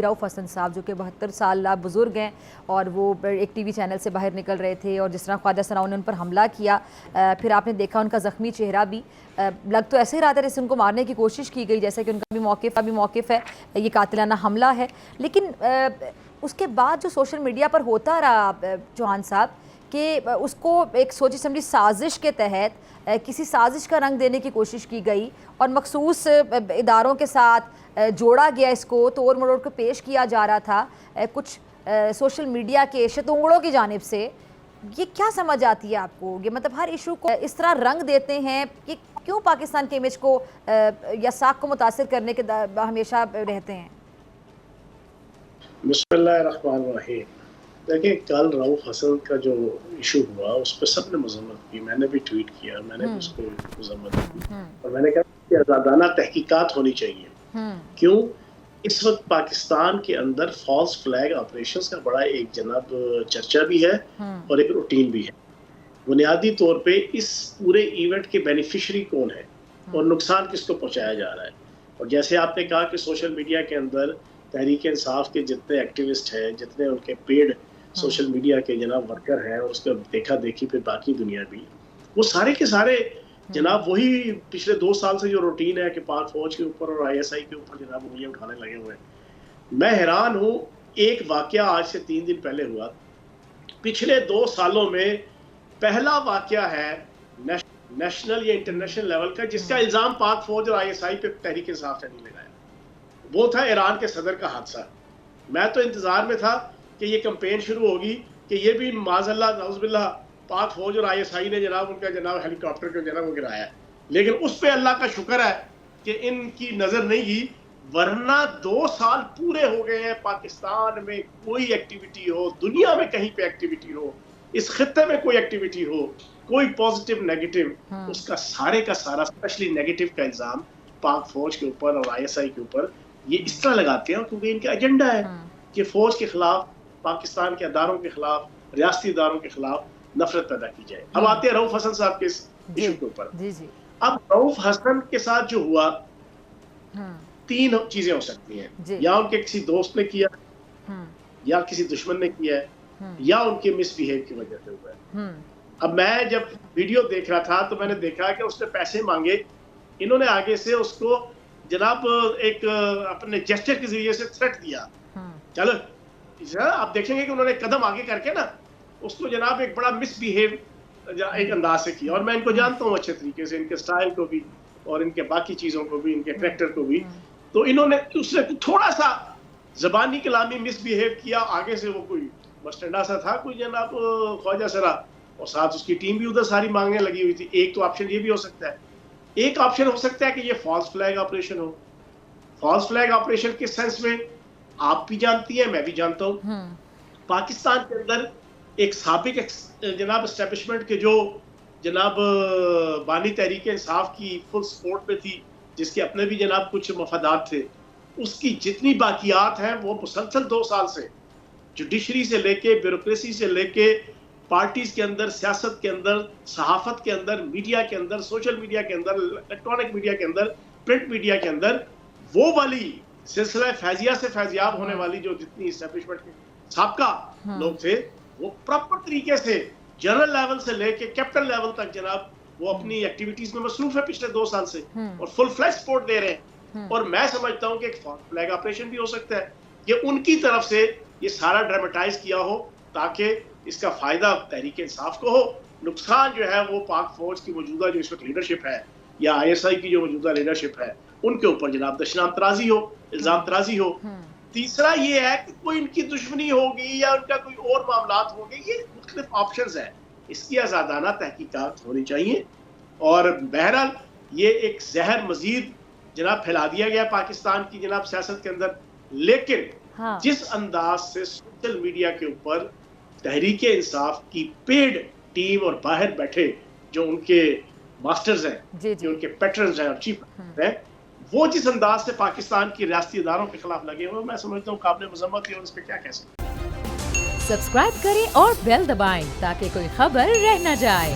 رؤف حسن صاحب جو کہ 72 سال بزرگ ہیں اور وہ ایک ٹی وی چینل سے باہر نکل رہے تھے اور جس طرح خواجہ ثناء نے ان پر حملہ کیا، پھر آپ نے دیکھا ان کا زخمی چہرہ بھی لگ تو ایسے ہی رہا تھا جیسے ان کو مارنے کی کوشش کی گئی، جیسا کہ ان کا بھی موقف ہے، یہ قاتلانہ حملہ ہے۔ لیکن اس کے بعد جو سوشل میڈیا پر ہوتا رہا چوہان صاحب کہ اس کو ایک سوچی سمجھی سازش کے تحت کسی سازش کا رنگ دینے کی کوشش کی گئی اور مخصوص اداروں کے ساتھ جوڑا گیا، اس کو توڑ مروڑ کو پیش کیا جا رہا تھا کچھ سوشل میڈیا کے شتونگڑوں کی جانب سے۔ یہ کیا سمجھ آتی ہے آپ کو؟ یہ مطلب ہر ایشو کو اس طرح رنگ دیتے ہیں کہ کیوں پاکستان کے امیج کو یا ساکھ کو متاثر کرنے کے ہمیشہ رہتے ہیں؟ بسم اللہ الرحمن الرحیم۔ دیکھیں، کل رؤف حسن کا جو ایشو ہوا اس پہ سب نے مذمت کی، میں نے بھی ٹویٹ کیا، میں نے بھی اس کو مذمت کی اور میں نے کہا کہ آزادانہ تحقیقات ہونی چاہیے۔ کیوں؟ اس وقت پاکستان کے اندر فالس فلیگ آپریشنز کا بڑا ایک جناب چرچا بھی ہے اور ایک روٹین بھی ہے۔ بنیادی طور پہ اس پورے ایونٹ کے بینیفیشری کون ہے اور نقصان کس کو پہنچایا جا رہا ہے۔ اور جیسے آپ نے کہا کہ سوشل میڈیا کے اندر تحریک انصاف کے جتنے ایکٹیوسٹ ہیں، جتنے ان کے پیڈ سوشل میڈیا کے جناب ورکر ہیں اور اس کا دیکھا دیکھی پھر باقی دنیا بھی، وہ سارے کے سارے جناب وہی پچھلے 2 سال سے جو روٹین ہے کہ پاک فوج کے اوپر اور آئی ایس آئی کے اوپر جناب انگلیاں اٹھانے لگے ہوئے ہیں۔ میں حیران ہوں، ایک واقعہ آج سے 3 دن پہلے ہوا، پچھلے 2 سالوں میں پہلا واقعہ ہے نیشنل یا انٹرنیشنل لیول کا جس کا الزام پاک فوج اور آئی ایس آئی پہ تحریک انصاف نے نہیں لگایا۔ وہ تھا ایران کے صدر کا حادثہ۔ میں تو انتظار میں تھا کہ یہ کمپین شروع ہوگی کہ یہ بھی معاذ اللہ نعوذ باللہ پاک فوج اور آئی ایس آئی نے جناب ان کا جناب ہیلی کاپٹر کو جناب وہ گرایا، لیکن اس پہ اللہ کا شکر ہے کہ ان کی نظر نہیں گئی، ورنہ 2 سال پورے ہو گئے ہیں پاکستان میں کوئی ایکٹیویٹی ہو، دنیا میں کہیں پہ ایکٹیویٹی ہو، اس خطے میں کوئی ایکٹیویٹی ہو، کوئی پازیٹیو نیگیٹو، اس کا سارے کا سارا اسپیشلی نیگیٹو کا الزام پاک فوج کے اوپر اور آئی ایس آئی کے اوپر یہ اس طرح لگاتے ہیں کیونکہ ان کا ایجنڈا ہے کہ فوج کے خلاف، پاکستان کے اداروں کے خلاف، ریاستی اداروں کے خلاف نفرت پیدا کی جائے۔ اب آتے ہیں رؤف حسن صاحب کے اس ایشو کے اوپر۔ اب رؤف حسن کے ساتھ جو ہوا، 3 چیزیں ہو سکتی ہیں، یا ان کے کسی دوست نے کیا، یا کسی دشمن نے کیا ہے، یا ان کے مس بیہیو کی وجہ سے ہوا ہے۔ اب میں جب ویڈیو دیکھ رہا تھا تو میں نے دیکھا کہ اس نے پیسے مانگے، انہوں نے آگے سے اس کو جناب ایک اپنے جیسچر کے ذریعے سے تھریٹ دیا۔ چلو آپ دیکھیں گے کہ انہوں نے قدم آگے کر کے نا اس کو جناب ایک بڑا مس بیہیو ایک انداز سے کیا، اور میں ان کو جانتا ہوں اچھے طریقے سے، ان کے سٹائل کو بھی اور ان کے باقی چیزوں کو بھی، ان کے کریکٹر کو بھی۔ تو انہوں نے اس سے تھوڑا سا زبانی کلامی مس بیہیو کیا، آگے سے وہ کوئی مسٹنڈا سا تھا کوئی جناب خواجہ سرا، اور ساتھ اس کی ٹیم بھی ادھر ساری مانگنے لگی ہوئی تھی۔ ایک تو آپشن یہ بھی ہو سکتا ہے، ایک آپشن ہو سکتا ہے کہ یہ فالس فلیگ آپریشن ہو۔ فالس فلیگ آپریشن کس سینس میں؟ آپ بھی جانتی ہیں، میں بھی جانتا ہوں، پاکستان کے اندر ایک سابق جناب اسٹیبلشمنٹ کے جو جناب بانی تحریک انصاف کی فل سپورٹ پہ تھی، جس کے اپنے بھی جناب کچھ مفادات تھے، اس کی جتنی باقیات ہیں وہ مسلسل 2 سال سے جوڈیشری سے لے کے، بیوروکریسی سے لے کے، پارٹیز کے اندر، سیاست کے اندر، صحافت کے اندر، میڈیا کے اندر، سوشل میڈیا کے اندر، الیکٹرانک میڈیا کے اندر، پرنٹ میڈیا کے اندر، وہ والی سلسلہ فیضیہ سے فیضیاب ہونے والی جو جتنی اسٹیبلشمنٹ کے سابقہ لوگ تھے، وہ پراپر طریقے سے جنرل لیول سے لے کے کیپٹن لیول تک جناب وہ اپنی ایکٹیویٹیز میں مصروف ہے پچھلے 2 سال سے، اور فل فلیج سپورٹ دے رہے ہیں۔ اور میں سمجھتا ہوں کہ ایک فلیگ آپریشن بھی ہو سکتا ہے کہ ان کی طرف سے یہ سارا ڈرامٹائز کیا ہو تاکہ اس کا فائدہ تحریک انصاف کو ہو، نقصان جو ہے وہ پاک فوج کی موجودہ جو اس وقت لیڈرشپ ہے یا آئی ایس آئی کی جو موجودہ لیڈرشپ ہے ان کے اوپر جناب دشنام ترازی ہو، الزام ترازی ہو۔ تیسرا یہ ہے کہ کوئی ان کی دشمنی ہوگی یا ان کا کوئی اور معاملات ہوں گے، یہ مختلف آپشنز ہیں، اس کی آزادانہ تحقیقات ہونی چاہیے۔ اور بہرحال یہ ایک زہر مزید جناب پھیلا دیا گیا پاکستان کی جناب سیاست کے اندر، لیکن جس انداز سے سوشل میڈیا کے اوپر تحریک انصاف کی پیڈ ٹیم اور باہر بیٹھے جو ان کے ماسٹرز ہیں، جو ان کے پیٹرنز ہیں اور چیف ہیں، وہ جس انداز سے پاکستان کی ریاستی اداروں کے خلاف لگے ہوئے، میں سمجھتا ہوں قابل مذمت ہے، اور اس پہ کیا کہہ سکتے ہیں۔ سبسکرائب کریں اور بیل دبائیں تاکہ کوئی خبر رہ نہ جائے۔